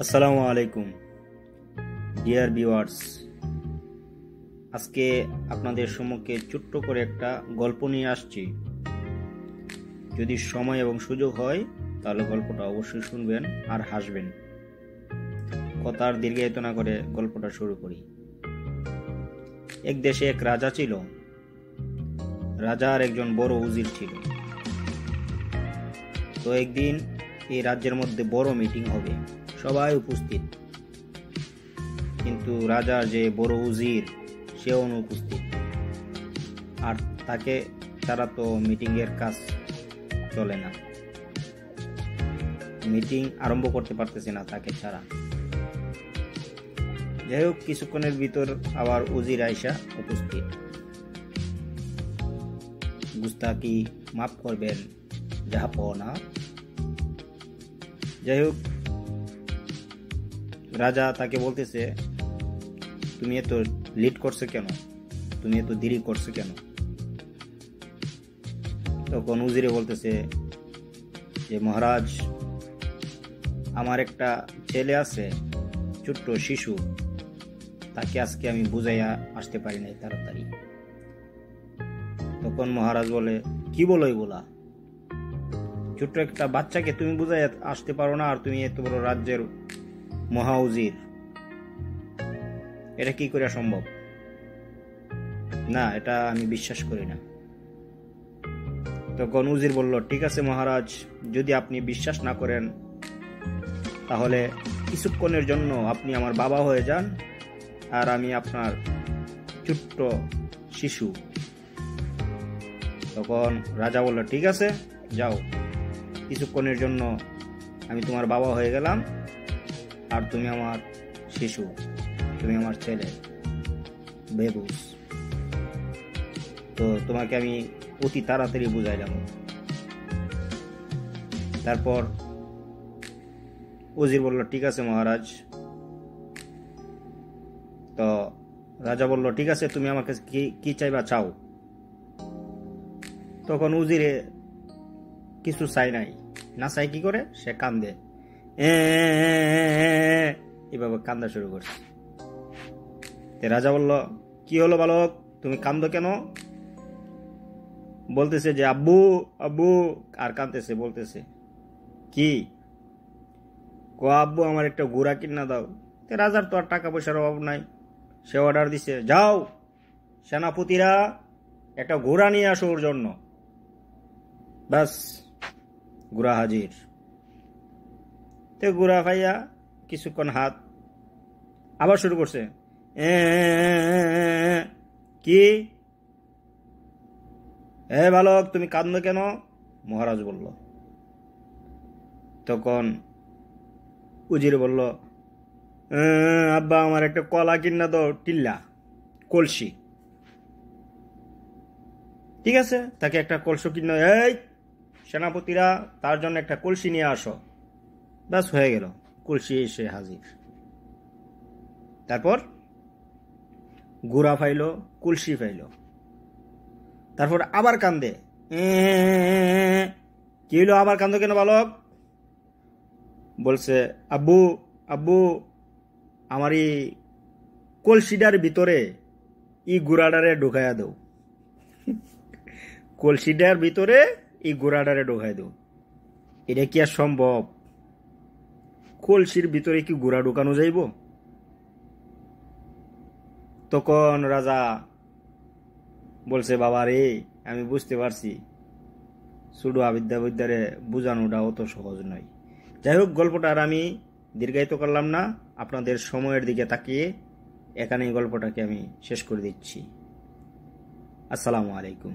আসসালামু আলাইকুম dear viewers, আজকে আপনাদের সম্মুখে ছোট্ট করে একটা গল্প নিয়ে আসছি। যদি সময় এবং সুযোগ হয় তাহলে গল্পটা অবশ্যই শুনবেন আর হাসবেন। কথা আর দীর্ঘায়িত না করে গল্পটা শুরু করি। এক দেশে এক রাজা ছিল। রাজার একজন বড় উজির ছিল। তো একদিন এই রাজ্যের মধ্যে বড় মিটিং হবে, সবাই উপস্থিত, কিন্তু রাজার যে বড় উজির সে অনুপস্থিত। আর তাকে ছাড়া তো মিটিং এর কাজ চলে না, মিটিং আরম্ভ করতে পারতেছে না তাকে ছাড়া। যাই হোক, কিছুক্ষণের ভিতর আবার উজির আয়সা উপস্থিত। গুস্তাকি মাফ করবেন জাহাপনা। যাই হোক, রাজা তাকে বলতেছে, তুমি এত লেট করছো কেন, তুমি এত দেরি করছো কেন? তখন উজিরে বলতেছে যে মহারাজ, আমার একটা ছেলে আছে, ছোট্ট শিশু, তাকে আজকে আমি বুঝাইয়া আসতে পারি নাই তাড়াতাড়ি। তখন মহারাজ বলে, কি বলো এগুলা? ছোট্ট একটা বাচ্চাকে তুমি বুঝাই আসতে পারো না, আর তুমি এত বড় রাজ্যের মহা উজির, এটা কি করে সম্ভব? না, এটা আমি বিশ্বাস করি না। তখন উজির বলল, ঠিক আছে মহারাজ, যদি আপনি বিশ্বাস না করেন তাহলে কিছুক্ষণের জন্য আপনি আমার বাবা হয়ে যান, আর আমি আপনার ছোট্ট শিশু। তখন রাজা বলল, ঠিক আছে, যাও, কিছুক্ষণের জন্য আমি তোমার বাবা হয়ে গেলাম, আর তুমি আমার শিশু, তুমি আমার ছেলে বেবুস। তো তোমাকে আমি অতি তাড়াতাড়ি বুঝাইলাম। তারপর উজির বলল, ঠিক আছে মহারাজ। তো রাজা বলল, ঠিক আছে, তুমি আমাকে কি চাইবা চাও। তখন উজিরে কিছু চাই নাই, না চাই কি করে, সে কান্দে, এভাবে কান্দা শুরু করছে। রাজা বলল, কি হলো বালক, তুমি কান্দো কেন? বলতেছে যে আব্বু আব্বু, আর কান্দতেছে, বলতেছে কি? আব্বু আমার একটা ঘোড়া কিনা দাও। রাজার তো আর টাকা পয়সার অভাব নাই, সে অর্ডার দিছে, যাও সেনাপতিরা একটা ঘোড়া নিয়ে আসো ওর জন্য। ব্যাস, ঘোড়া হাজির। তো ঘোড়া ভাইয়া কিছুক্ষণ হাত আবার শুরু করছে, কি বালক, তুমি কান্দো কেন? মহারাজ বলল। তখন উজির বলল, আব্বা আমার একটা কলা কিনা দাও, টিল্লা, কলসি। ঠিক আছে, তাকে একটা কলসি কিনা, এই সেনাপতিরা তার জন্য একটা কলসি নিয়ে আসো। ব্যাস, হয়ে গেল, কলসি এসে হাজির। তারপর ঘোড়া ফাইল, কলসি ফাইল। তারপর আবার কান্দে, কি হইলো, আবার কান্দো কেন বালক? বলছে, আব্বু আব্বু আমার এই কলসিটার ভিতরে এই ঘোড়াটারে ঢুকাইয়া দাও, কলসিটার ভিতরে এই ঘোড়াটারে ঢুকাই দাও। এটা কি আর সম্ভব? কলসির ভিতরে কি ঘোড়া ঢুকানো যাইব? তখন রাজা বলছে, বাবা রে, আমি বুঝতে পারছি ছোট আবিদ্যাবিদ্যারে বোঝানোটা অত সহজ নয়। যাই হোক, গল্পটা আর আমি দীর্ঘায়িত করলাম না, আপনাদের সময়ের দিকে তাকিয়ে এখানেই গল্পটাকে আমি শেষ করে দিচ্ছি। আসসালামু আলাইকুম।